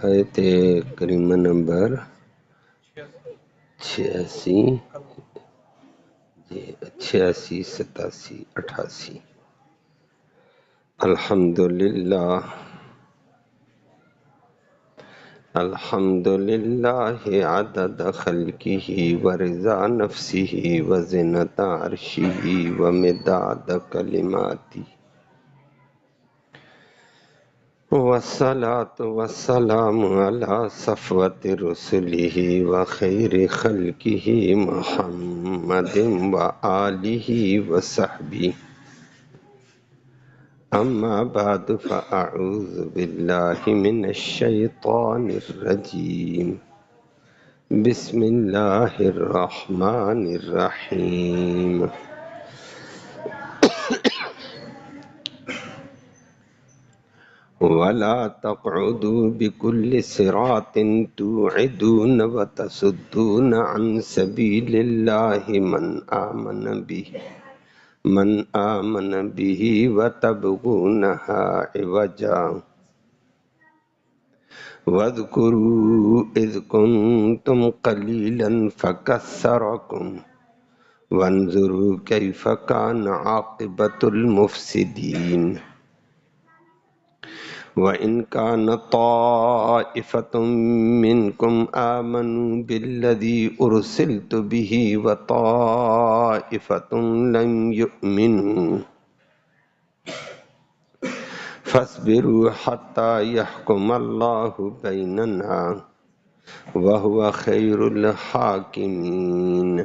آیت کریمہ نمبر 86 87 88۔ الحمدللہ عدد خلقہ ورضا نفسہ وزنۃ عرشہ ومداد کلماتہ، والصلاة والسلام علی صفوت رسلہ وخیر خلقہ محمد وآلہ وصحبہ، اما بعد فاعوذ باللہ من الشیطان الرجیم، بسم اللہ الرحمن الرحیم۔ وَلَا تَقْعُدُوا بِكُلِّ صِرَاطٍ تُوعِدُونَ وَتَصُدُّونَ عَنْ سَبِيلِ اللَّهِ مَنْ آمَنَ بِهِ وَتَبْغُونَهَا عِوَجًا، وَاذْكُرُوا إِذْ كُنْتُمْ قَلِيلًا فَكَثَّرَكُمْ، وَانظُرُوا كَيْفَ كَانَ عَاقِبَةُ الْمُفْسِدِينَ۔ وَإِنْ كَانَ طَائِفَةٌ مِّنْكُمْ آمَنُوا بِالَّذِي أُرْسِلْتُ بِهِ وَطَائِفَةٌ لَمْ يُؤْمِنُوا فَاصْبِرُوا حَتَّى يَحْكُمَ اللَّهُ بَيْنَنَا وَهُوَ خَيْرُ الْحَاكِمِينَ۔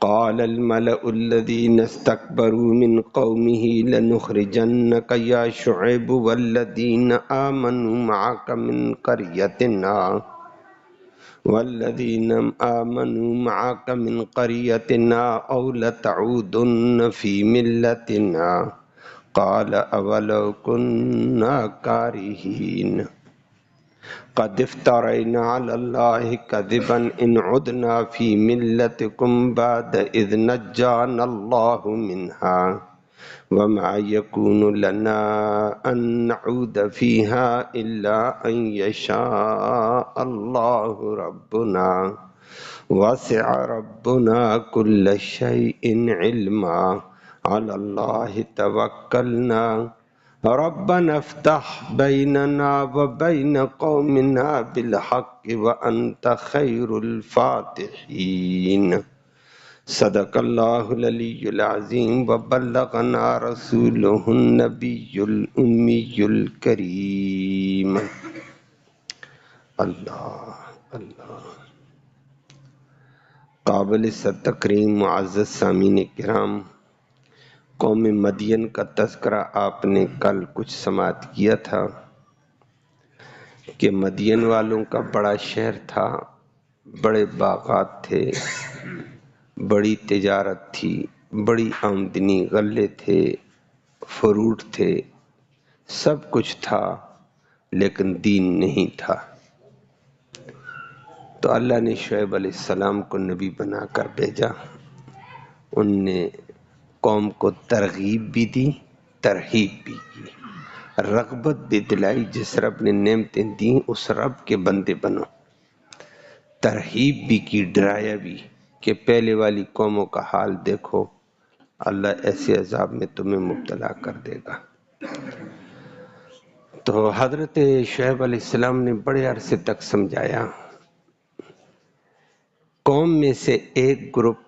قال الملأ الذين استكبروا من قومه لنخرجنك يا شعيب والذين آمنوا معك من قريتنا أو لتعودن في ملتنا، قال أولو كنا كارهين، قد افترينا على الله كذبا إن عدنا في ملتكم بعد إذ نجانا الله منها، وما يكون لنا أن نعود فيها إلا أن يشاء الله ربنا، وسع ربنا كل شيء علما، على الله توكلنا، ربنا افتح بيننا وبين قومنا بالحق وأنت خير الفاتحين۔ صدق اللہ العلی العظیم وبلغنا رسولہ النبی الأمی الکریم۔ اللہ اللہ۔ قابل تکریم معزز سامعین کرام، قوم مدین کا تذکرہ آپ نے کل کچھ سماعت کیا تھا کہ مدین والوں کا بڑا شہر تھا، بڑے باغات تھے، بڑی تجارت تھی، بڑی آمدنی، غلے تھے، فروٹ تھے، سب کچھ تھا، لیکن دین نہیں تھا۔ تو اللہ نے شعیب علیہ السلام کو نبی بنا کر بھیجا، ان نے قوم کو ترغیب بھی دی، ترہیب بھی کی، رغبت بھی دلائی، جس رب نے نعمتیں دیں اس رب کے بندے بنو، ترہیب بھی کی، ڈرایا بھی کہ پہلے والی قوموں کا حال دیکھو، اللہ ایسے عذاب میں تمہیں مبتلا کر دے گا۔ تو حضرت شعیب علیہ السلام نے بڑے عرصے تک سمجھایا۔ قوم میں سے ایک گروپ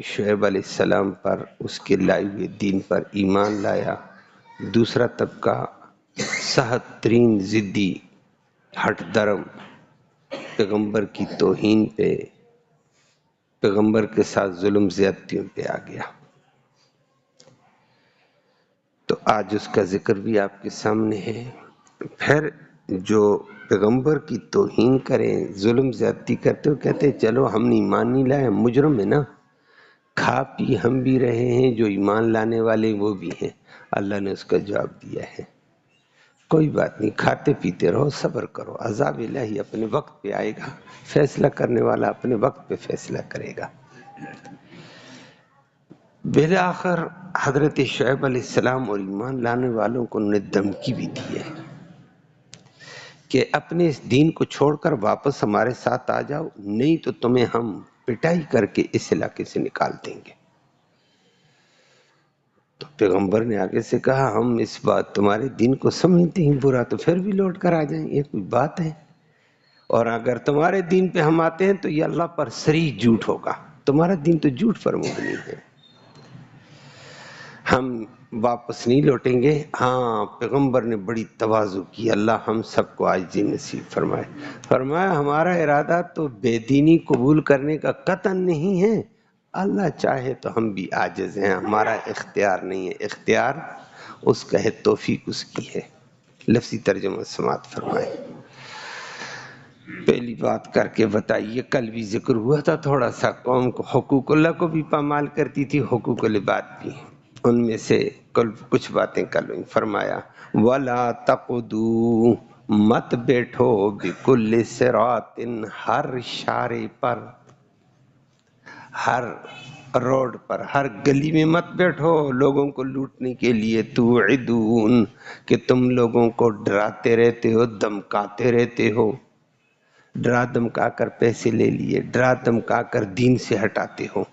شعیب علیہ السلام پر، اس کے لائے ہوئے دین پر ایمان لایا، دوسرا طبقہ سخت ترین ضدی، ہٹ درم، پیغمبر کی توہین پہ، پیغمبر کے ساتھ ظلم زیادتیوں پہ آ گیا۔ تو آج اس کا ذکر بھی آپ کے سامنے ہے۔ پھر جو پیغمبر کی توہین کریں، ظلم زیادتی کرتے ہو، کہتے چلو ہم نے ایمان نہیں لائے، ہم مجرم ہیں نا، کھا پی ہم بھی رہے ہیں، جو ایمان لانے والے وہ بھی ہیں۔ اللہ نے اس کا جواب دیا ہے، کوئی بات نہیں، کھاتے پیتے رہو، صبر کرو، عذاب الہی اپنے وقت پہ آئے گا، فیصلہ کرنے والا اپنے وقت پہ فیصلہ کرے گا۔ بالآخر حضرت شعیب علیہ السلام اور ایمان لانے والوں کو انہوں نے دھمکی بھی دی ہے کہ اپنے اس دین کو چھوڑ کر واپس ہمارے ساتھ آ جاؤ، نہیں تو تمہیں ہم پٹائی کر کے اس علاقے سے نکال دیں گے۔ تو پیغمبر نے آگے سے کہا ہم اس بات تمہارے دین کو سمجھتے ہیں برا تو پھر بھی لوٹ کر آ جائیں، یہ کوئی بات ہے؟ اور اگر تمہارے دین پہ ہم آتے ہیں تو یہ اللہ پر صریح جھوٹ ہوگا، تمہارا دین تو جھوٹ پر مبنی ہے، ہم واپس نہیں لوٹیں گے۔ ہاں پیغمبر نے بڑی تواضع کی، اللہ ہم سب کو عاجزی نصیب فرمائے۔ فرمایا ہمارا ارادہ تو بے دینی قبول کرنے کا قطعاً نہیں ہے، اللہ چاہے تو ہم بھی عاجز ہیں، ہمارا اختیار نہیں ہے، اختیار اس کا ہے، توفیق اس کی ہے۔ لفظی ترجمہ سماعت فرمائے۔ پہلی بات کر کے بتائیے، کل بھی ذکر ہوا تھا تھوڑا سا، قوم کو حقوق اللہ کو بھی پامال کرتی تھی، حقوق العباد بھی، ان میں سے کل کچھ باتیں کل ہوئی۔ فرمایا وَلَا تَقُعُدُوا، مت بیٹھو، بِكُلِّ صِرَاطٍ، ہر اشارے پر، ہر روڈ پر، ہر گلی میں مت بیٹھو لوگوں کو لوٹنے کے لیے، توعدون کہ تم لوگوں کو ڈراتے رہتے ہو، دمکاتے رہتے ہو، ڈرا دمکا کر پیسے لے لیے، ڈرا دمکا کر دین سے ہٹاتے ہو۔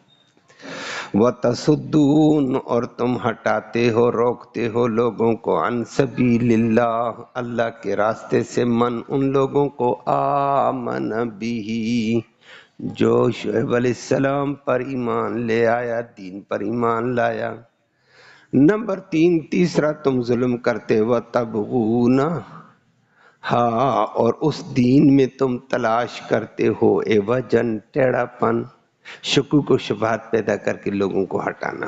وَتَصُدُّونَ، اور تم ہٹاتے ہو، روکتے ہو لوگوں کو، عن سبیل اللہ، اللہ کے راستے سے، من ان لوگوں کو آمن بھی، جو شعیب علیہ السلام پر ایمان لے آیا، دین پر ایمان لایا۔ نمبر 3، تیسرا تم ظلم کرتے، وَتَبْغُونَ، ہاں اور اس دین میں تم تلاش کرتے ہو، عوجاً، ٹیڑھا پن، شکوک و شبہات پیدا کر کے لوگوں کو ہٹانا۔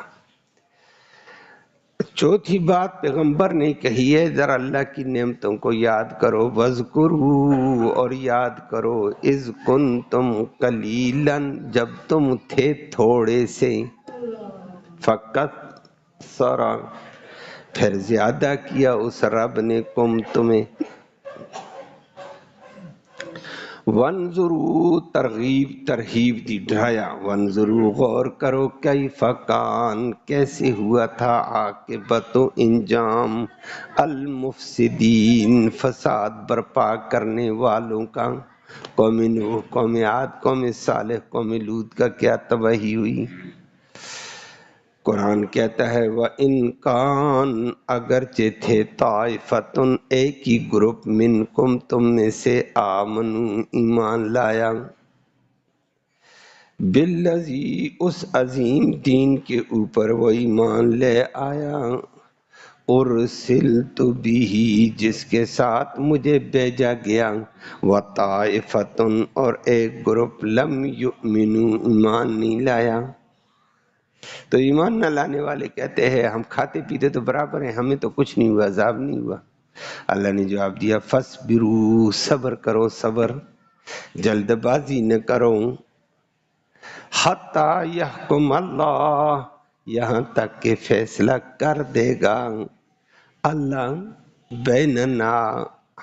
چوتھی بات پیغمبر نے کہی ہے، ذرا اللہ کی نعمتوں کو یاد کرو، وَاذْكُرُوا، اور یاد کرو، اذ کنتم قلیلا، جب تم تھے تھوڑے سے، فقط سرا، پھر زیادہ کیا اس رب نے، کم تمہیں، وانظروا، ترغیب ترہیب دی ڈھایا، وانظروا، غور کرو، کیف کان، کیسے ہوا تھا، عاقبت و انجام، المفسدین، فساد برپا کرنے والوں کا، قوم نوح، قوم عاد، قوم صالح، قوم لوط کا کیا تباہی ہوئی۔ قرآن کہتا ہے وَإِن کان، اگرچہ تھے، طائفتن، ایک ہی گروپ، منکم، تم میں سے، آمنو، ایمان لایا، بالذی، اس عظیم دین کے اوپر وہ ایمان لے آیا، ارسلت بہ، جس کے ساتھ مجھے بھیجا گیا، وطائفتن، اور ایک گروپ، لم یؤمنو، ایمان نہیں لایا۔ تو ایمان نہ لانے والے کہتے ہیں ہم کھاتے پیتے تو برابر ہیں، ہمیں تو کچھ نہیں ہوا، عذاب نہیں ہوا۔ اللہ نے جواب دیا فَاصْبِرُوا، صبر کرو، صبر، جلد بازی نہ کرو، حَتَّى يَحْكُمَ اللہ، یہاں تک کہ فیصلہ کر دے گا اللہ، بیننا،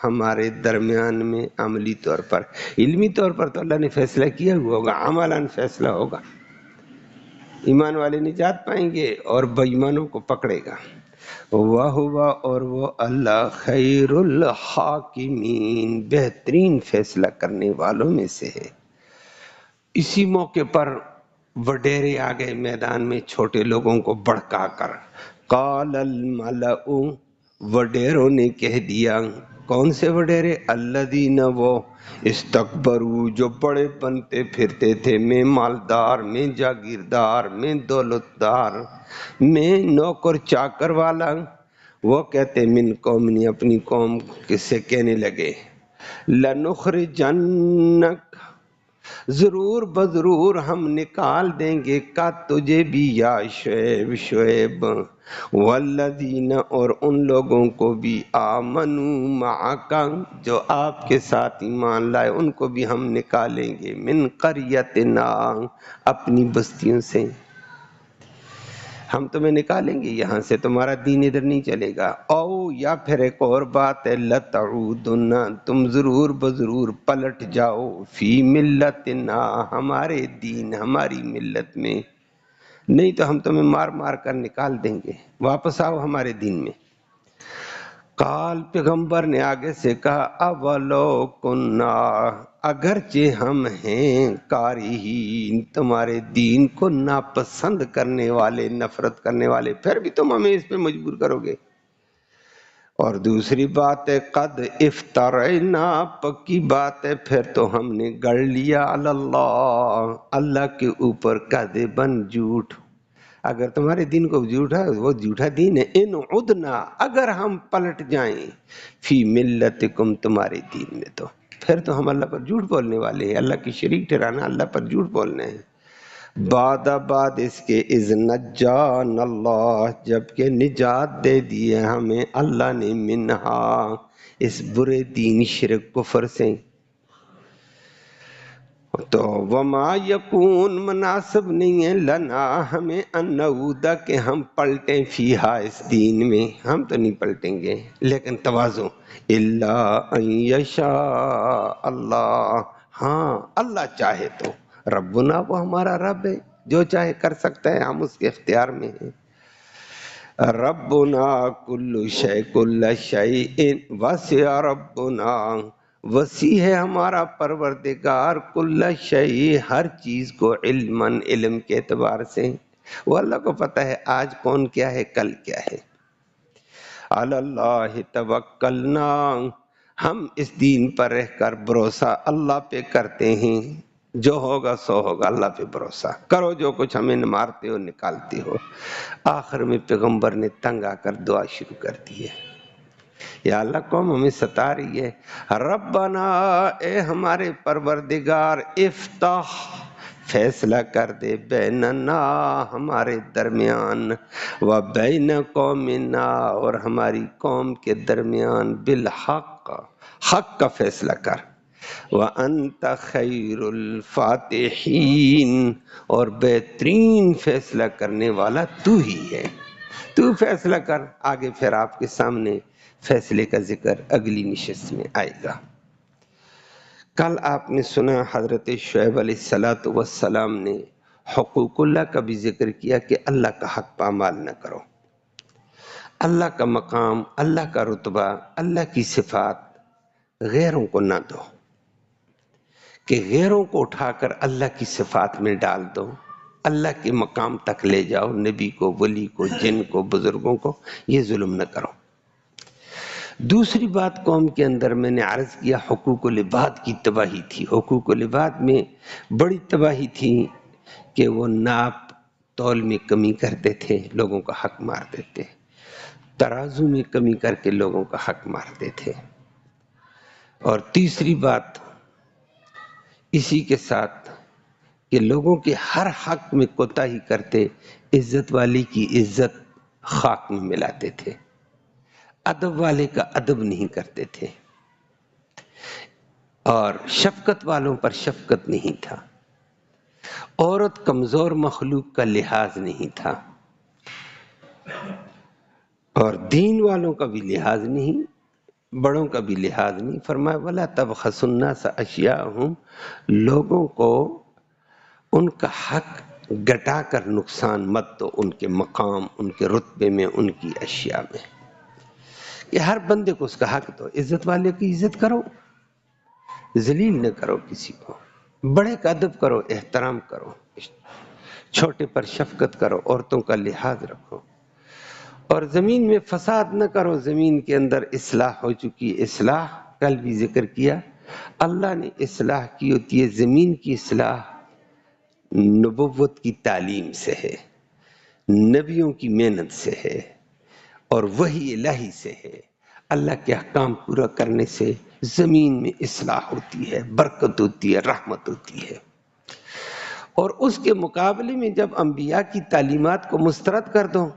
ہمارے درمیان میں، عملی طور پر، علمی طور پر تو اللہ نے فیصلہ کیا ہوا ہوگا، عملاً فیصلہ ہوگا، ایمان والے نجات پائیں گے اور بے ایمانوں کو پکڑے گا۔ وَهُوَ، اور وہ اللہ، خیر الحاکمین، بہترین فیصلہ کرنے والوں میں سے ہے۔ اسی موقع پر وڈیرے آ گئے میدان میں چھوٹے لوگوں کو بڑکا کر، قال الملأ، وڈیروں نے کہہ دیا، کون سے وڈیرے، الذین، وہ، استکبروا، جو بڑے بنتے پھرتے تھے، میں مالدار، میں جاگیردار، میں دولتدار، میں نوکر چاکر والا، وہ کہتے من قومنی، اپنی قوم سے کہنے لگے، لنخرجنک، ضرور بضرور ہم نکال دیں گے کا تجھے بھی، یا شعیب، شعیب، والذین، اور ان لوگوں کو بھی، آمنوا معک، جو آپ کے ساتھ ایمان لائے، ان کو بھی ہم نکالیں گے، من قریتنا، اپنی بستیوں سے، ہم تمہیں نکالیں گے یہاں سے، تمہارا دین ادھر نہیں چلے گا، او، یا پھر ایک اور بات ہے، لتعودن، تم ضرور بضرور پلٹ جاؤ، فی ملتنا، ہمارے دین، ہماری ملت میں، نہیں تو ہم تمہیں مار مار کر نکال دیں گے، واپس آؤ ہمارے دین میں۔ قال پیغمبر نے آگے سے کہا اولو کننا، اگرچہ ہم ہیں کارہین، تمہارے دین کو ناپسند کرنے والے، نفرت کرنے والے، پھر بھی تم ہمیں اس پہ مجبور کرو گے۔ اور دوسری بات ہے قد افترینا، پکی بات ہے پھر تو ہم نے گڑ لیا علی اللہ، اللہ کے اوپر کذباً جھوٹ۔ اگر تمہارے دین کو جھوٹا، وہ جھوٹا دین ہے۔ ان عدنا، اگر ہم پلٹ جائیں، فی ملتکم، تمہارے دین میں، تو پھر تو ہم اللہ پر جھوٹ بولنے والے ہیں، اللہ کی شریک ٹھہرانا، اللہ پر جھوٹ بولنے ہیں۔ بعد اس کے اذ نجان اللہ، جبکہ نجات دے دیے ہمیں اللہ نے، منہا، اس برے دین شرک کفر سے۔ تو وما یکون، مناسب نہیں ہے، لنا، ہمیں، ان نعودا، کہ ہم پلٹیں، فیہا، اس دین میں، ہم تو نہیں پلٹیں گے، لیکن تواضع، الا ان یشاء اللہ، ہاں اللہ چاہے تو، ربنا، وہ ہمارا رب ہے، جو چاہے کر سکتا ہے، ہم اس کے اختیار میں ہیں۔ ربنا کل شیء، کل شیء وسع، ربنا، وسیع ہے ہمارا پروردگار، کل شیء، ہر چیز کو، علماً، علم کے اعتبار سے، وہ اللہ کو پتہ ہے آج کون کیا ہے، کل کیا ہے۔ علی اللہ توکلنا، ہم اس دین پر رہ کر بھروسہ اللہ پہ کرتے ہیں، جو ہوگا سو ہوگا، اللہ پہ بھروسہ کرو، جو کچھ ہمیں مارتے ہو نکالتے ہو۔ آخر میں پیغمبر نے تنگ آ کر دعا شروع کر دی ہے، یا اللہ، قوم ہمیں ستا رہی ہے، ربنا، اے ہمارے پروردگار، افتح، فیصلہ کر دے، بیننا، ہمارے درمیان، و بین قومنا، اور ہماری قوم کے درمیان، بالحق، حق کا فیصلہ کر، وَأَنْتَ خَيْرُ الْفَاتِحِينَ، اور بہترین فیصلہ کرنے والا تو ہی ہے، تو فیصلہ کر۔ آگے پھر آپ کے سامنے فیصلے کا ذکر اگلی نشست میں آئے گا۔ کل آپ نے سنا حضرت شعیب علیہ السلام نے حقوق اللہ کا بھی ذکر کیا کہ اللہ کا حق پامال نہ کرو، اللہ کا مقام، اللہ کا رتبہ، اللہ کی صفات غیروں کو نہ دو، کہ غیروں کو اٹھا کر اللہ کی صفات میں ڈال دو، اللہ کے مقام تک لے جاؤ، نبی کو، ولی کو، جن کو، بزرگوں کو، یہ ظلم نہ کرو۔ دوسری بات قوم کے اندر میں نے عرض کیا، حقوق العباد کی تباہی تھی۔ حقوق العباد میں بڑی تباہی تھی کہ وہ ناپ تول میں کمی کرتے تھے، لوگوں کا حق مار دیتے، ترازو میں کمی کر کے لوگوں کا حق مارتے تھے۔ اور تیسری بات اسی کے ساتھ کہ لوگوں کے ہر حق میں کوتاہی کرتے، عزت والی کی عزت خاک میں ملاتے تھے، ادب والے کا ادب نہیں کرتے تھے، اور شفقت والوں پر شفقت نہیں تھا، عورت کمزور مخلوق کا لحاظ نہیں تھا، اور دین والوں کا بھی لحاظ نہیں، بڑوں کا بھی لحاظ نہیں۔ فرمایا وَلَا تَبْخَسُوا النَّاسَ أَشْيَاءَهُمْ، لوگوں کو ان کا حق گٹا کر نقصان مت دو، ان کے مقام، ان کے رتبے میں، ان کی اشیاء میں، کہ ہر بندے کو اس کا حق دو، عزت والے کی عزت کرو، ذلیل نہ کرو کسی کو، بڑے کا ادب کرو، احترام کرو، چھوٹے پر شفقت کرو، عورتوں کا لحاظ رکھو، اور زمین میں فساد نہ کرو۔ زمین کے اندر اصلاح ہو چکی، اصلاح کل بھی ذکر کیا، اللہ نے اصلاح کی ہوتی ہے، زمین کی اصلاح نبوت کی تعلیم سے ہے، نبیوں کی محنت سے ہے، اور وحی الہی سے ہے۔ اللہ کے احکام پورا کرنے سے زمین میں اصلاح ہوتی ہے، برکت ہوتی ہے، رحمت ہوتی ہے۔ اور اس کے مقابلے میں جب انبیاء کی تعلیمات کو مسترد کر دو،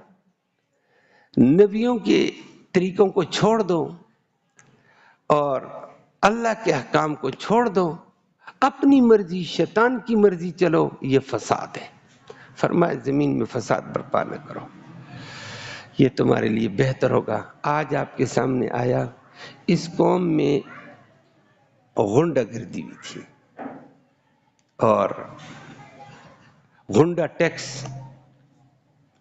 نبیوں کے طریقوں کو چھوڑ دو، اور اللہ کے احکام کو چھوڑ دو، اپنی مرضی، شیطان کی مرضی چلو، یہ فساد ہے۔ فرمایا زمین میں فساد برپا نہ کرو، یہ تمہارے لیے بہتر ہوگا۔ آج آپ کے سامنے آیا، اس قوم میں غنڈہ گردی بھی تھی، اور غنڈہ ٹیکس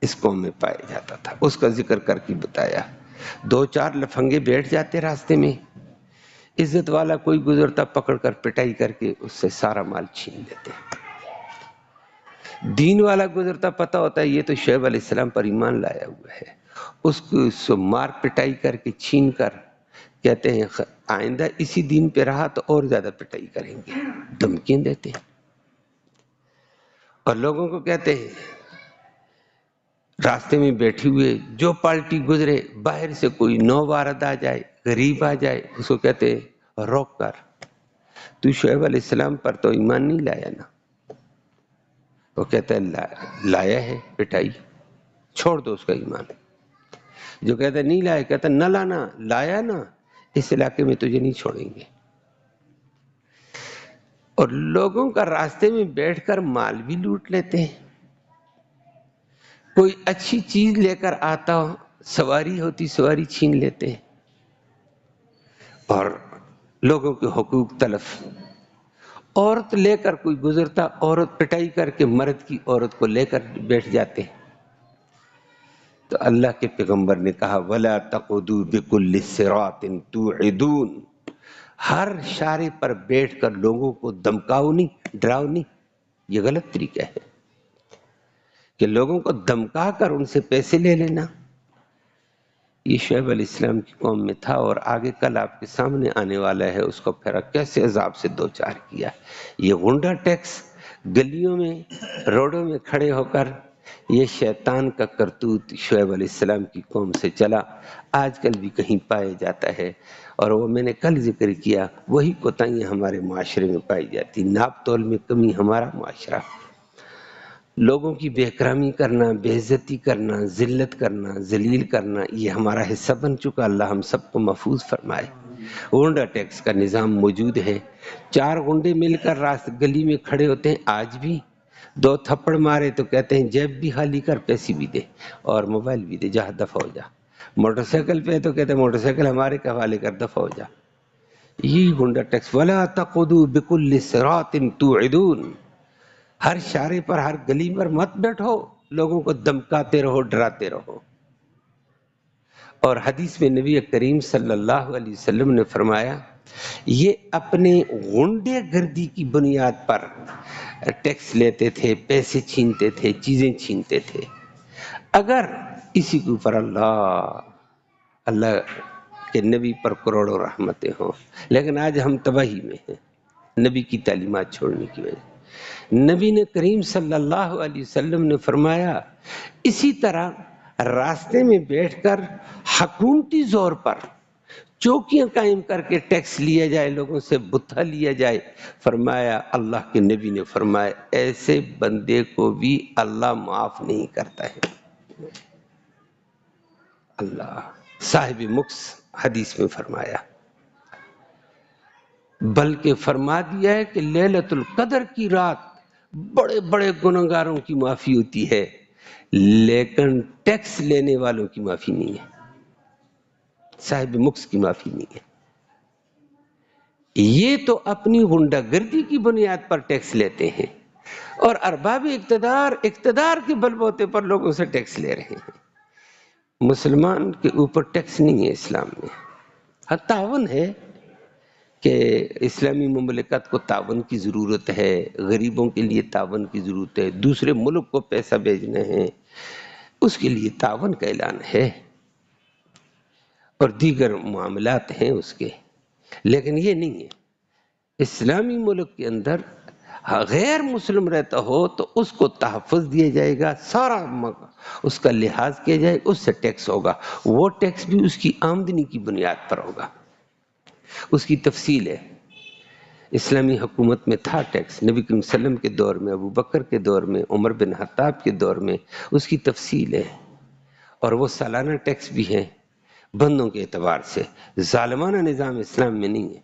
اس قوم میں پایا جاتا تھا، اس کا ذکر کر کے بتایا دو چار لفنگے بیٹھ جاتے راستے میں، عزت والا کوئی گزرتا پکڑ کر پٹائی کر کے اس سے سارا مال چھین لیتے. دین والا گزرتا پتہ ہوتا ہے یہ تو شعیب علیہ السلام پر ایمان لایا ہوا ہے، اس کو مار پٹائی کر کے چھین کر کہتے ہیں آئندہ اسی دین پہ رہا تو اور زیادہ پٹائی کریں گے، دھمکیاں دیتے ہیں. اور لوگوں کو کہتے ہیں راستے میں بیٹھے ہوئے جو پارٹی گزرے، باہر سے کوئی نوبارد آ جائے، غریب آ جائے، اس کو کہتے ہیں روک کر تو شعیب علیہ السلام پر تو ایمان نہیں لایا نا؟ وہ کہتا ہے لایا ہے، پٹائی، چھوڑ دو اس کا ایمان. جو کہتا ہے نہیں لایا، کہتا ہے نہ لانا، لایا نا، اس علاقے میں تجھے نہیں چھوڑیں گے. اور لوگوں کا راستے میں بیٹھ کر مال بھی لوٹ لیتے ہیں. کوئی اچھی چیز لے کر آتا ہو، سواری ہوتی سواری چھین لیتے ہیں اور لوگوں کے حقوق تلف. عورت لے کر کوئی گزرتا، عورت پٹائی کر کے مرد کی عورت کو لے کر بیٹھ جاتے ہیں. تو اللہ کے پیغمبر نے کہا وَلَا تَقُعُدُوا بِكُلِّ صِرَاطٍ تُوعِدُونَ، ہر اشارے پر بیٹھ کر لوگوں کو دمکاؤ نہیں، ڈراؤ نہیں. یہ غلط طریقہ ہے کہ لوگوں کو دمکا کر ان سے پیسے لے لینا. یہ شعیب علیہ السلام کی قوم میں تھا اور آگے کل آپ کے سامنے آنے والا ہے اس کو پھر کیسے عذاب سے دوچار کیا. یہ غنڈہ ٹیکس گلیوں میں روڈوں میں کھڑے ہو کر، یہ شیطان کا کرتوت شعیب علیہ السلام کی قوم سے چلا، آج کل بھی کہیں پایا جاتا ہے. اور وہ میں نے کل ذکر کیا، وہی کوتاہیاں ہمارے معاشرے میں پائی جاتی. ناپ تول میں کمی ہمارا معاشرہ، لوگوں کی بے احترامی کرنا، بے عزتی کرنا، ذلت کرنا، ذلیل کرنا، یہ ہمارا حصہ بن چکا. اللہ ہم سب کو محفوظ فرمائے. غنڈہ ٹیکس کا نظام موجود ہے. چار غنڈے مل کر گلی میں کھڑے ہوتے ہیں، آج بھی دو تھپڑ مارے تو کہتے ہیں جیب بھی خالی کر، پیسے بھی دے اور موبائل بھی دے، جا دفع ہو جا. موٹر سائیکل پہ تو کہتے ہیں موٹر سائیکل ہمارے کے حوالے کر، دفع ہو جا. یہ غنڈہ ٹیکس. وَلَا تَقُعُدُوا بِكُلِّ صِرَاطٍ تُوعِدُونَ، ہر اشارے پر، ہر گلی پر مت بیٹھو، لوگوں کو دمکاتے رہو، ڈراتے رہو. اور حدیث میں نبی کریم صلی اللہ علیہ وسلم نے فرمایا یہ اپنے غنڈے گردی کی بنیاد پر ٹیکس لیتے تھے، پیسے چھینتے تھے، چیزیں چھینتے تھے. اگر اسی کے اوپر اللہ کے نبی پر کروڑوں رحمتیں ہوں، لیکن آج ہم تباہی میں ہیں نبی کی تعلیمات چھوڑنے کی وجہ. نبی نے کریم صلی اللہ علیہ وسلم نے فرمایا اسی طرح راستے میں بیٹھ کر حکومتی زور پر چوکیاں قائم کر کے ٹیکس لیا جائے، لوگوں سے بتھا لیا جائے. فرمایا اللہ کے نبی نے فرمایا ایسے بندے کو بھی اللہ معاف نہیں کرتا ہے. اللہ صاحب مکس حدیث میں فرمایا، بلکہ فرما دیا ہے کہ لیلۃ القدر کی رات بڑے بڑے گنہگاروں کی معافی ہوتی ہے، لیکن ٹیکس لینے والوں کی معافی نہیں ہے، صاحب مکس کی معافی نہیں ہے. یہ تو اپنی غنڈہ گردی کی بنیاد پر ٹیکس لیتے ہیں اور ارباب اقتدار کے بل بوتے پر لوگوں سے ٹیکس لے رہے ہیں. مسلمان کے اوپر ٹیکس نہیں ہے اسلام میں. ہاں تعاون ہے کہ اسلامی مملکت کو تعاون کی ضرورت ہے، غریبوں کے لیے تعاون کی ضرورت ہے، دوسرے ملک کو پیسہ بھیجنا ہے اس کے لیے تعاون کا اعلان ہے اور دیگر معاملات ہیں اس کے. لیکن یہ نہیں ہے اسلامی ملک کے اندر غیر مسلم رہتا ہو تو اس کو تحفظ دیا جائے گا، سارا اس کا لحاظ کیا جائے، اس سے ٹیکس ہوگا. وہ ٹیکس بھی اس کی آمدنی کی بنیاد پر ہوگا. اس کی تفصیل ہے. اسلامی حکومت میں تھا ٹیکس، نبی کریم صلی اللہ علیہ وسلم کے دور میں، ابو بکر کے دور میں، عمر بن خطاب کے دور میں اس کی تفصیل ہے. اور وہ سالانہ ٹیکس بھی ہے بندوں کے اعتبار سے. ظالمانہ نظام اسلام میں نہیں ہے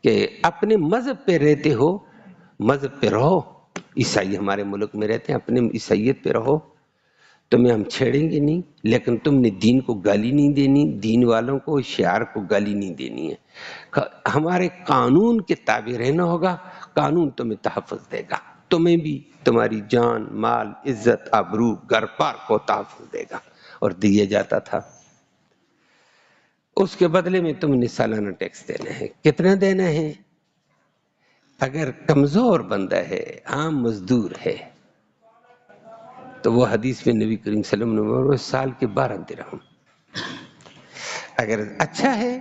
کہ اپنے مذہب پہ رہتے ہو، مذہب پہ رہو. عیسائی ہمارے ملک میں رہتے ہیں، اپنے عیسائیت پہ رہو، تمہیں ہم چھیڑیں گے نہیں، لیکن تم نے دین کو گالی نہیں دینی، دین والوں کو، شعار کو گالی نہیں دینی ہے. ہمارے قانون کے تابع رہنا ہوگا، قانون تمہیں تحفظ دے گا، تمہیں بھی تمہاری جان، مال، عزت، آبرو، گھر بار کو تحفظ دے گا. اور دیا جاتا تھا. اس کے بدلے میں تم نے سالانہ ٹیکس دینا ہے. کتنا دینا ہے؟ اگر کمزور بندہ ہے، عام مزدور ہے، تو وہ حدیث میں نبی کریم صلی اللہ علیہ وسلم نے سال کے 12 درہم. اگر اچھا ہے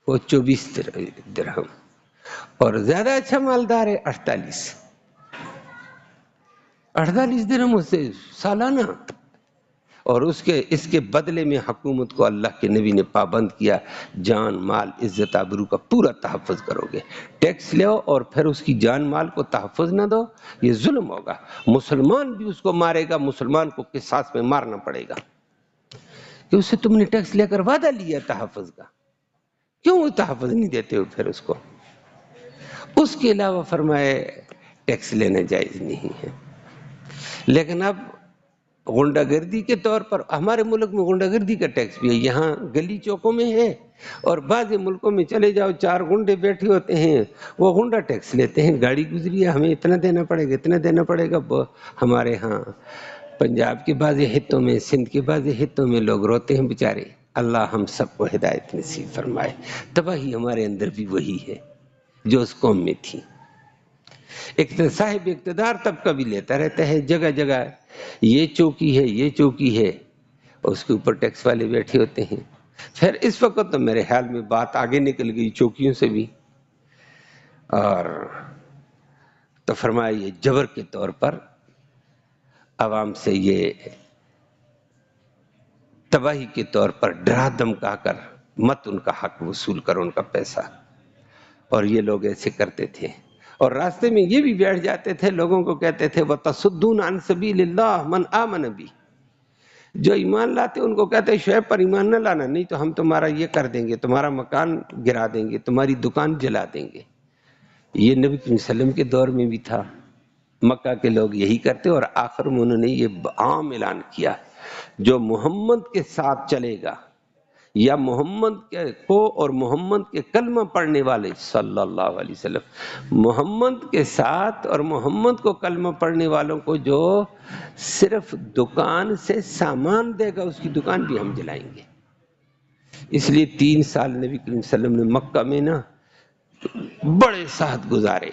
وہ 24 درہم، اور زیادہ اچھا مالدار ہے 48 درہم اس سے سالانہ. اور اس کے بدلے میں حکومت کو اللہ کے نبی نے پابند کیا، جان مال عزت آبرو کا پورا تحفظ کرو گے. ٹیکس لو اور پھر اس کی جان مال کو تحفظ نہ دو، یہ ظلم ہوگا. مسلمان بھی اس کو مارے گا، مسلمان کو قصاص میں مارنا پڑے گا، کہ اس سے تم نے ٹیکس لے کر وعدہ لیا تحفظ کا، کیوں وہ تحفظ نہیں دیتے ہو پھر اس کو؟ اس کے علاوہ فرمائے ٹیکس لینا جائز نہیں ہے. لیکن اب غنڈہ گردی کے طور پر ہمارے ملک میں غنڈہ گردی کا ٹیکس بھی ہے، یہاں گلی چوکوں میں ہے، اور بعض ملکوں میں چلے جاؤ 4 غنڈے بیٹھے ہوتے ہیں، وہ غنڈہ ٹیکس لیتے ہیں. گاڑی گزری ہے ہمیں اتنا دینا پڑے گا، اتنا دینا پڑے گا. ہمارے ہاں پنجاب کے بعض حصوں میں، سندھ کے بعض حصوں میں لوگ روتے ہیں بیچارے. اللہ ہم سب کو ہدایت نصیب فرمائے. تباہی ہمارے اندر بھی وہی ہے جو اس قوم میں تھی. صاحب اقتدار طبقہ بھی لیتا رہتا ہے جگہ جگہ، یہ چوکی ہے، یہ چوکی ہے، اس کے اوپر ٹیکس والے بیٹھے ہوتے ہیں. پھر اس وقت تو میرے خیال میں بات آگے نکل گئی چوکیوں سے بھی، اور تو فرمایا یہ جبر کے طور پر عوام سے یہ تباہی کے طور پر ڈرا دھمکا کر مت ان کا حق وصول کرو، ان کا پیسہ. اور یہ لوگ ایسے کرتے تھے، اور راستے میں یہ بھی بیٹھ جاتے تھے، لوگوں کو کہتے تھے وَتَصُدُّونَ عَنْ سَبِيلِ اللَّهِ مَنْ آمَنَ بِهِ. جو ایمان لاتے ان کو کہتے شعیب پر ایمان نہ لانا، نہیں تو ہم تمہارا یہ کر دیں گے، تمہارا مکان گرا دیں گے، تمہاری دکان جلا دیں گے. یہ نبی صلی اللہ علیہ وسلم کے دور میں بھی تھا، مکہ کے لوگ یہی کرتے. اور آخر میں انہوں نے یہ عام اعلان کیا، جو محمد کے ساتھ چلے گا یا محمد کو اور محمد کے کلمہ پڑھنے والے صلی اللہ علیہ وسلم، محمد کے ساتھ اور محمد کو کلمہ پڑھنے والوں کو جو صرف دکان سے سامان دے گا اس کی دکان بھی ہم جلائیں گے. اس لیے 3 سال نبی کریم صلی اللہ علیہ وسلم نے مکہ میں نا بڑے ساتھ گزارے.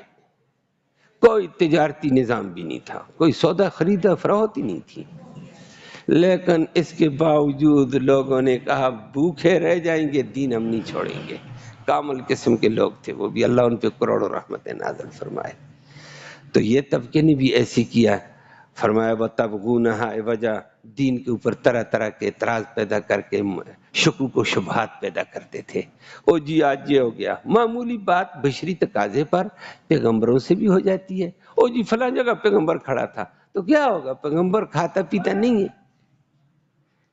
کوئی تجارتی نظام بھی نہیں تھا، کوئی سودا خریدا فروخت ہی نہیں تھی. لیکن اس کے باوجود لوگوں نے کہا بھوکے رہ جائیں گے، دین ہم نہیں چھوڑیں گے. کامل قسم کے لوگ تھے وہ بھی، اللہ ان پہ کروڑوں رحمتیں نازل فرمائے. تو یہ طبقے نے بھی ایسی کیا. فرمایا وَتَبْغُونَهَا عِوَجًا، دین کے اوپر طرح طرح کے اعتراض پیدا کر کے شکوک و شبہات پیدا کرتے تھے. او جی آج یہ ہو گیا، معمولی بات بشری تقاضے پر پیغمبروں سے بھی ہو جاتی ہے. او جی فلاں جگہ پیغمبر کھڑا تھا تو کیا ہوگا، پیغمبر کھاتا پیتا نہیں ہے،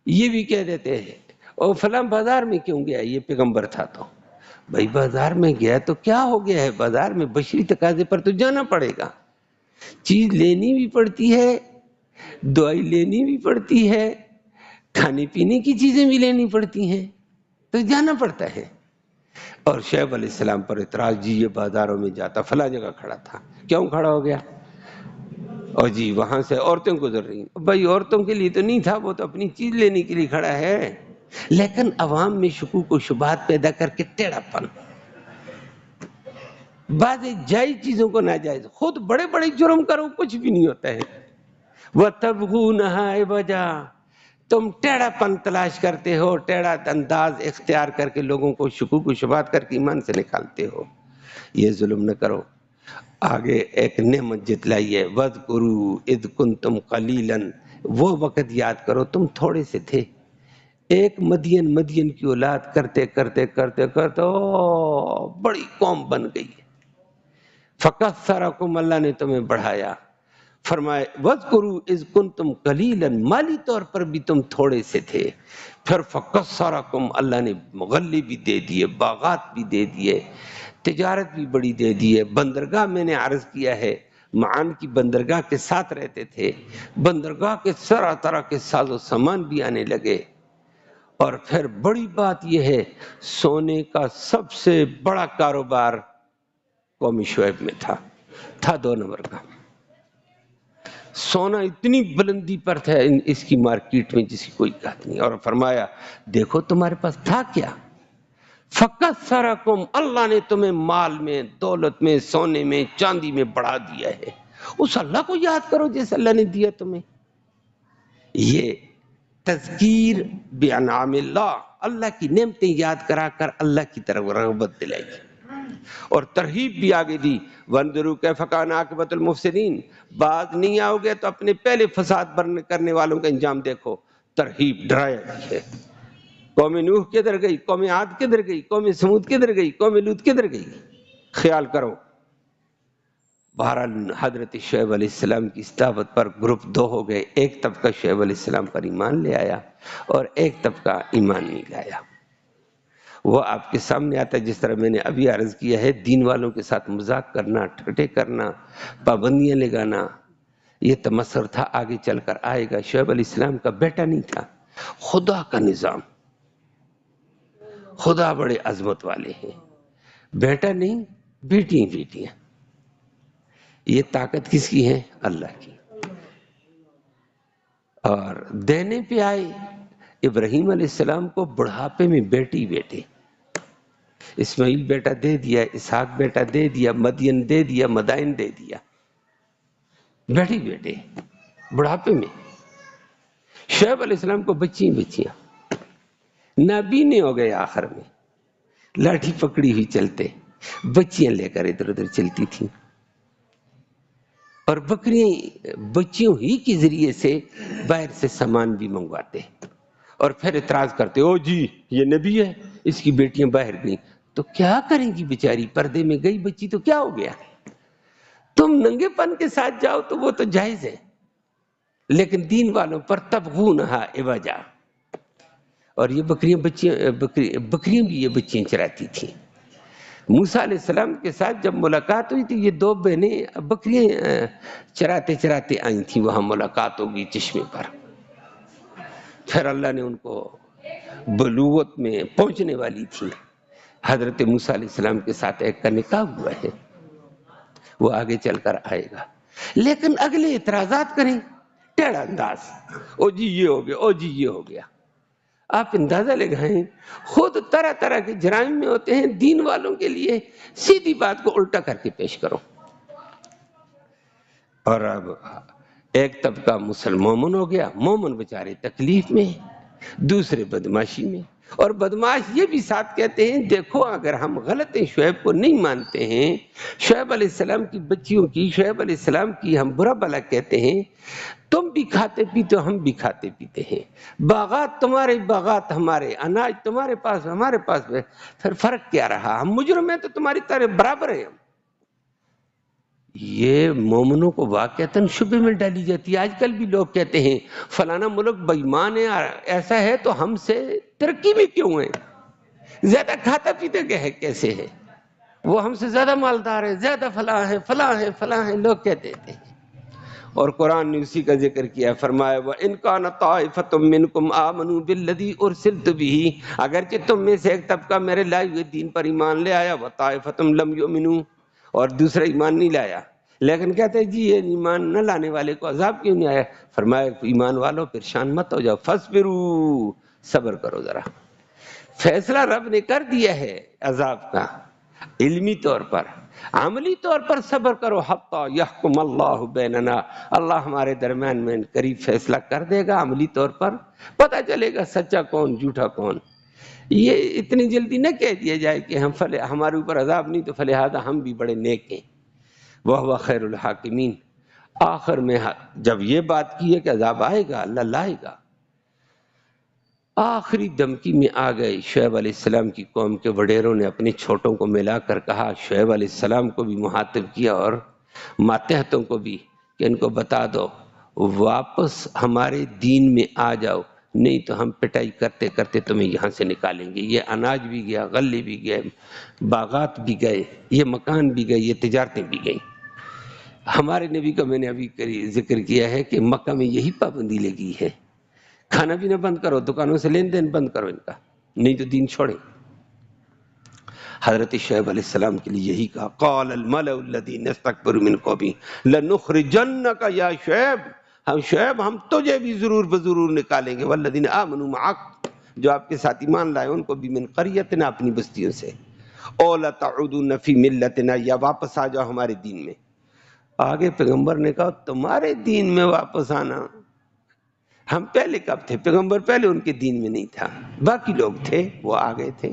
یہ بھی کہہ دیتے ہیں. اور فلاں بازار میں کیوں گیا، یہ پیغمبر تھا. تو بھائی بازار میں گیا تو کیا ہو گیا ہے، بازار میں بشری تقاضے پر تو جانا پڑے گا، چیز لینی بھی پڑتی ہے، دوائی لینی بھی پڑتی ہے، کھانے پینے کی چیزیں بھی لینی پڑتی ہیں، تو جانا پڑتا ہے. اور شعیب علیہ السلام پر اعتراض، جی یہ بازاروں میں جاتا فلاں جگہ کھڑا تھا، کیوں کھڑا ہو گیا؟ اور جی وہاں سے عورتیں گزر رہی ہیں. بھائی عورتوں کے لیے تو نہیں تھا، وہ تو اپنی چیز لینے کے لیے کھڑا ہے. لیکن عوام میں شکوک و شبہات پیدا کر کے ٹیڑھا پن، بعض جائز چیزوں کو ناجائز، خود بڑے بڑے جرم کرو کچھ بھی نہیں ہوتا ہے. وَتَبْغُونَهَا عِوَجًا، تم ٹیڑھا پن تلاش کرتے ہو، ٹیڑھا انداز اختیار کر کے لوگوں کو شکوک و شبہات کر کے ایمان سے نکالتے ہو. یہ ظلم نہ کرو. آگے ایک نعمت جتلائیے، وَاذْكُرُوا إِذْ كُنْتُمْ قَلِيلًا، وہ وقت یاد کرو تم تھوڑے سے تھے. ایک مدین کی اولاد کرتے کرتے کرتے کرتے بڑی قوم بن گئی. فَكَثَّرَكُمْ، اللہ نے تمہیں بڑھایا. فرمائے وَاذْكُرُوا إِذْ كُنْتُمْ قَلِيلًا، مالی طور پر بھی تم تھوڑے سے تھے. پھر فَكَثَّرَكُمْ، اللہ نے مغلے بھی دے دیے، باغات بھی دے دیے، تجارت بھی بڑی دے دی ہے. بندرگاہ میں نے عرض کیا ہے، معان کی بندرگاہ کے ساتھ رہتے تھے، بندرگاہ کے طرح کے ساز و سامان بھی آنے لگے. اور پھر بڑی بات یہ ہے، سونے کا سب سے بڑا کاروبار قوم شعیب میں تھا 2 نمبر کا. سونا اتنی بلندی پر تھا اس کی مارکیٹ میں جس کی کوئی قدر نہیں. اور فرمایا دیکھو تمہارے پاس تھا کیا؟ فَكَثَّرَكُمْ، اللہ نے تمہیں مال میں، دولت میں، سونے میں، چاندی میں بڑھا دیا ہے. اس اللہ کو یاد کرو جیسے اللہ نے دیا تمہیں. یہ تذکیر بانعام اللہ، اللہ کی نعمتیں یاد کرا کر اللہ کی طرف رغبت دلائی. اور ترغیب بھی آگے دی، وَانظُرُوا كَيْفَ كَانَ عَاقِبَةُ الْمُفْسِدِينَ، باز نہیں آؤ گے تو اپنے پہلے فساد کرنے والوں کا انجام دیکھو. ترغیب ڈرایا بھی ہے. قوم نوح کدھر گئی، قوم عاد کدھر گئی، قوم سمود کدھر گئی، قوم لوط کدھر گئی، خیال کرو. بہرحال حضرت شعیب علیہ السلام کی اس دعوت پر گروپ دو ہو گئے. ایک طبقہ شعیب علیہ السلام پر ایمان لے آیا اور ایک طبقہ ایمان نہیں لایا. وہ آپ کے سامنے آتا ہے جس طرح میں نے ابھی عرض کیا ہے. دین والوں کے ساتھ مذاق کرنا، ٹھٹے کرنا، پابندیاں لگانا، یہ تمسخر تھا، آگے چل کر آئے گا. شعیب علیہ السلام کا بیٹا نہیں تھا. خدا کا نظام، خدا بڑے عظمت والے ہیں. بیٹا نہیں، بیٹیاں بیٹیاں. یہ طاقت کس کی ہے؟ اللہ کی. اور دینے پہ آئے ابراہیم علیہ السلام کو بڑھاپے میں بیٹی بیٹے. اسماعیل بیٹا دے دیا، اسحاق بیٹا دے دیا، مدین دے دیا، مدائن دے دیا. بیٹی بیٹے بڑھاپے میں. شعیب علیہ السلام کو بچیاں بچیاں. نابینے ہو گئے آخر میں، لاٹھی پکڑی ہوئی چلتے، بچیاں لے کر ادھر ادھر چلتی تھیں. اور بکریاں بچیوں ہی کے ذریعے سے باہر سے سامان بھی منگواتے اور پھر اعتراض کرتے، او جی یہ نبی ہے، اس کی بیٹیاں باہر گئیں تو کیا کریں گی بیچاری، پردے میں گئی بچی تو کیا ہو گیا؟ تم ننگے پن کے ساتھ جاؤ تو وہ تو جائز ہے، لیکن دین والوں پر تبغونہا عوجا. اور یہ بکریاں بھی یہ بچیاں چراتی تھیں. موسیٰ علیہ السلام کے ساتھ جب ملاقات ہوئی تھی، یہ دو بہنیں بکریاں چراتے چراتے آئی تھیں. وہاں ملاقات ہوگی چشمے پر. پھر اللہ نے ان کو بلوغت میں پہنچنے والی تھی. حضرت موسیٰ علیہ السلام کے ساتھ ایک کا نکاح ہوا ہے، وہ آگے چل کر آئے گا. لیکن اگلے اعتراضات کریں، ٹیڑھا انداز، او جی یہ ہو گیا، او جی یہ ہو گیا. آپ اندازہ لگائیں، خود طرح طرح کے جرائم میں ہوتے ہیں، دین والوں کے لیے سیدھی بات کو الٹا کر کے پیش کرو. اور اب ایک طبقہ مومن ہو گیا، مومن بیچارے تکلیف میں، دوسرے بدماشی میں. اور بدماش یہ بھی ساتھ کہتے ہیں، دیکھو اگر ہم غلط ہیں، شعیب کو نہیں مانتے ہیں، شعیب علیہ السلام کی بچیوں کی، شعیب علیہ السلام کی ہم برا بھلا کہتے ہیں، تم بھی کھاتے پیتے ہو، ہم بھی کھاتے پیتے ہیں، باغات تمہارے باغات ہمارے، اناج تمہارے پاس ہمارے پاس، پھر فرق کیا رہا؟ ہم مجرم ہیں تو تمہاری طرح برابر ہیں. یہ مومنوں کو واقعتاً شبہ میں ڈالی جاتی ہے. آج کل بھی لوگ کہتے ہیں فلانا ملک بے ایمان ہے، ایسا ہے تو ہم سے ترقی میں کیوں ہے؟ زیادہ کھاتا پیتا کیا ہے، کیسے ہے وہ ہم سے زیادہ مالدار ہے، زیادہ فلاں ہے فلاں ہے فلاں ہے، لوگ کہتے تھے. اور قرآن نے اسی کا ذکر کیا، فرمایا وَإِن كَانَ طَائِفَةٌ مِّنكُمْ آمَنُوا بِالَّذِي أُرْسِلْتُ بِهِ، اگرچہ تم میں سے ایک طبقہ میرے لائے ہوئے دین پر ایمان لے آیا، وَطَائِفَةٌ لَمْ يُؤْمِنُوا، اور دوسرا ایمان نہیں لایا، لیکن کہتے ہیں جی یہ ایمان نہ لانے والے کو عذاب کیوں نہیں آیا؟ فرمایا ایمان والو پریشان مت ہو جاؤ، فَاصْبِرُوا، صبر کرو ذرا. فیصلہ رب نے کر دیا ہے عذاب کا، علمی طور پر، عملی طور پر صبر کرو. حتی یحکم اللہ بیننا، اللہ ہمارے درمیان میں قریب فیصلہ کر دے گا. عملی طور پر پتہ چلے گا سچا کون جھوٹا کون. یہ اتنی جلدی نہ کہہ دیا جائے کہ ہمارے اوپر عذاب نہیں تو فلہذا ہم بھی بڑے نیک ہیں. وَهُوَ خیر الحاکمین. آخر میں جب یہ بات کی ہے کہ عذاب آئے گا، اللہ لائے گا، آخری دھمکی میں آ گئے. شعیب علیہ السلام کی قوم کے وڈیروں نے اپنے چھوٹوں کو ملا کر کہا، شعیب علیہ السلام کو بھی مخاطب کیا اور ماتحتوں کو بھی، کہ ان کو بتا دو واپس ہمارے دین میں آ جاؤ، نہیں تو ہم پٹائی کرتے کرتے تمہیں یہاں سے نکالیں گے. یہ اناج بھی گیا، غلے بھی گئے، باغات بھی گئے، یہ مکان بھی گئے، یہ تجارتیں بھی گئیں. ہمارے نبی کا میں نے ابھی ذکر کیا ہے کہ مکہ میں یہی پابندی لگی ہے، کھانا پینا بند کرو، دکانوں سے لین دین بند کرو ان کا، نہیں تو دین چھوڑیں. حضرت شعیب علیہ السلام کے لیے یہی کہا، قال الملأ الذین استکبروا من قومہ لنخرجنک یا شعیب، ہم تجھے بھی ضرور بضرور نکالیں گے، والذین آمنوا معک، جو آپ کے ساتھ ایمان لائے ان کو بھی، من قریتنا، اپنی بستیوں سے، او لتعودن فی ملتنا، یا واپس آ جاؤ ہمارے دین میں۔ آگے پیغمبر نے کہا تمہارے دین میں واپس آنا، ہم پہلے کب تھے؟ پیغمبر پہلے ان کے دین میں نہیں تھا، باقی لوگ تھے، وہ آ گئے تھے۔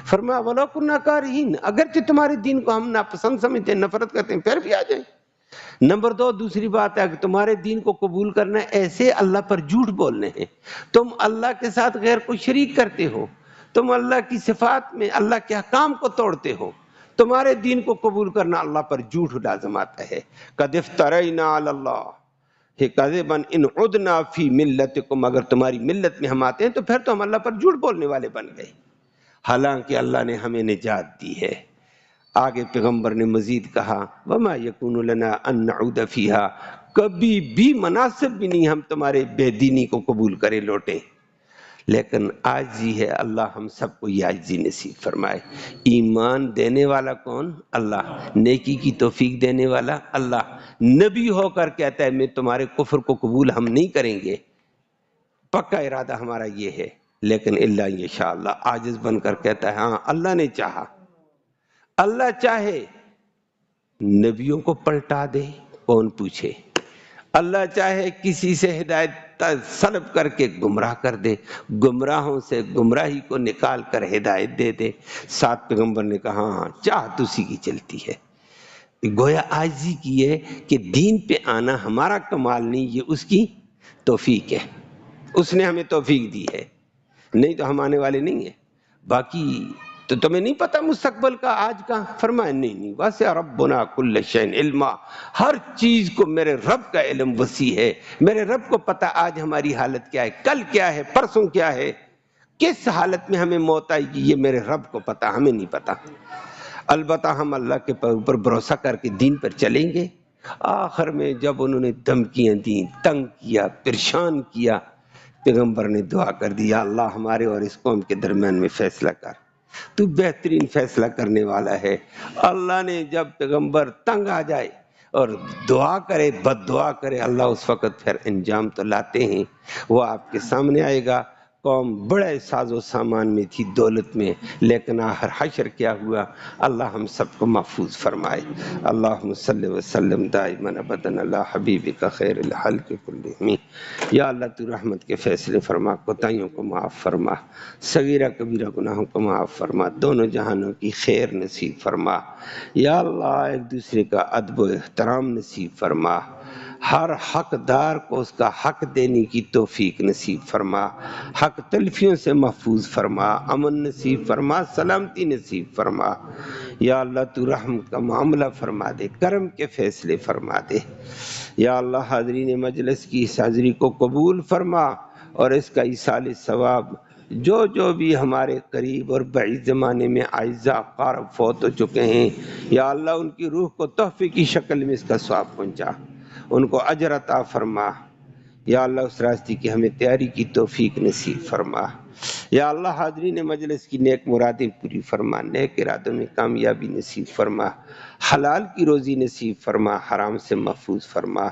فرمایا وَلَوْ كُنَّا كَارِهِينَ، اگرچہ تمہارے دین کو ہم ناپسند سمجھتے ہیں، نفرت کرتے ہیں، پھر بھی آ جائیں۔ نمبر دو، دوسری بات ہے کہ تمہارے دین کو قبول کرنا ہے ایسے اللہ پر جھوٹ بولنے ہیں، تم اللہ کے ساتھ غیر کو شریک کرتے ہو، تم اللہ کی صفات میں اللہ کے احکام کو توڑتے ہو، تمہارے دین کو قبول کرنا اللہ پر جھوٹ لازم آتا ہے۔ قد افترینا علی اللہ کذبا ان عدنا فی ملتکم، اگر تمہاری ملت میں ہم آتے ہیں تو پھر تو ہم اللہ پر جھوٹ بولنے والے بن گئے، حالانکہ اللہ نے ہمیں نجات دی ہے۔ آگے پیغمبر نے مزید کہا وما یکون لنا ان نعود فیہا، کبھی بھی مناسب بھی نہیں ہم تمہارے بے دینی کو قبول کریں لوٹیں، لیکن عاجزی ہے، اللہ ہم سب کو یہ عاجزی نصیب فرمائے۔ ایمان دینے والا کون؟ اللہ۔ نیکی کی توفیق دینے والا اللہ۔ نبی ہو کر کہتا ہے میں تمہارے کفر کو قبول ہم نہیں کریں گے، پکا ارادہ ہمارا یہ ہے، لیکن الا یشاء اللہ، عاجز بن کر کہتا ہے ہاں اللہ نے چاہا۔ اللہ چاہے نبیوں کو پلٹا دے، کون پوچھے؟ اللہ چاہے کسی سے ہدایت سلب کر کے گمراہ کر دے، گمراہوں سے گمراہی کو نکال کر ہدایت دے دے۔ ساتھ پیغمبر نے کہا ہاں چاہت اسی کی چلتی ہے۔ گویا عاجزی کی ہے کہ دین پہ آنا ہمارا کمال نہیں، یہ اس کی توفیق ہے، اس نے ہمیں توفیق دی ہے، نہیں تو ہم آنے والے نہیں ہیں۔ باقی تو تمہیں نہیں پتا مستقبل کا آج کا؟ فرمایا نہیں، واسع ربنا کل شیء علما، ہر چیز کو میرے رب کا علم وسیع ہے، میرے رب کو پتا آج ہماری حالت کیا ہے، کل کیا ہے، پرسوں کیا ہے، کس حالت میں ہمیں موت آئے گی، یہ میرے رب کو پتا، ہمیں نہیں پتا۔ البتہ ہم اللہ کے اوپر بھروسہ کر کے دین پر چلیں گے۔ آخر میں جب انہوں نے دھمکیاں دیں، تنگ کیا، پریشان کیا، پیغمبر نے دعا کر دی یا اللہ ہمارے اور اس قوم کے درمیان میں فیصلہ کر، تو بہترین فیصلہ کرنے والا ہے۔ اللہ نے جب پیغمبر تنگ آ جائے اور دعا کرے، بد دعا کرے، اللہ اس وقت پھر انجام تو لاتے ہیں، وہ آپ کے سامنے آئے گا۔ قوم بڑے ساز و سامان میں تھی، دولت میں، لیکن آخر حشر کیا ہوا؟ اللہ ہم سب کو محفوظ فرمائے۔ اللہم صلی وسلم دائما ابدا علی حبیبک خیر الخلق کلہم۔ یا اللہ تو رحمت کے فیصلے فرما، کوتاہیوں کو معاف فرما، صغیرہ کبیرہ گناہوں کو معاف فرما، دونوں جہانوں کی خیر نصیب فرما۔ یا اللہ ایک دوسرے کا ادب و احترام نصیب فرما، ہر حقدار کو اس کا حق دینے کی توفیق نصیب فرما، حق تلفیوں سے محفوظ فرما، امن نصیب فرما، سلامتی نصیب فرما۔ یا اللہ تو رحم کا معاملہ فرما دے، کرم کے فیصلے فرما دے۔ یا اللہ حاضرین مجلس کی اس حاضری کو قبول فرما اور اس کا ایصال ثواب جو بھی ہمارے قریب اور بعید زمانے میں اعزاء اقارب فوت ہو چکے ہیں، یا اللہ ان کی روح کو تحفے کی شکل میں اس کا ثواب پہنچا، ان کو اجر عطا فرما۔ یا اللہ اس راستے کی ہمیں تیاری کی توفیق نصیب فرما۔ یا اللہ حاضرین مجلس کی نیک مرادیں پوری فرما، نیک ارادوں میں کامیابی نصیب فرما، حلال کی روزی نصیب فرما، حرام سے محفوظ فرما۔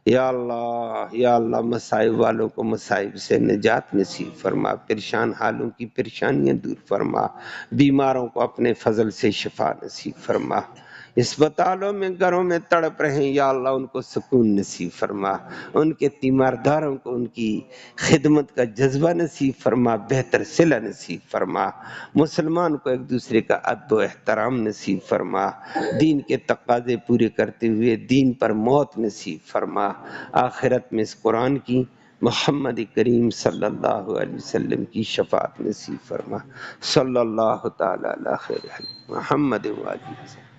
یا اللہ مصائب والوں کو مصائب سے نجات نصیب فرما، پریشان حالوں کی پریشانیاں دور فرما، بیماروں کو اپنے فضل سے شفا نصیب فرما، اسپتالوں میں گھروں میں تڑپ رہے ہیں، یا اللہ ان کو سکون نصیب فرما، ان کے تیمارداروں کو ان کی خدمت کا جذبہ نصیب فرما، بہتر صلہ نصیب فرما، مسلمان کو ایک دوسرے کا ادب و احترام نصیب فرما، دین کے تقاضے پورے کرتے ہوئے دین پر موت نصیب فرما، آخرت میں اس قرآن کی، محمد کریم صلی اللہ علیہ وسلم کی شفاعت نصیب فرما۔ صلی اللہ تعالی علی خیر محمد وآلہ وسلم۔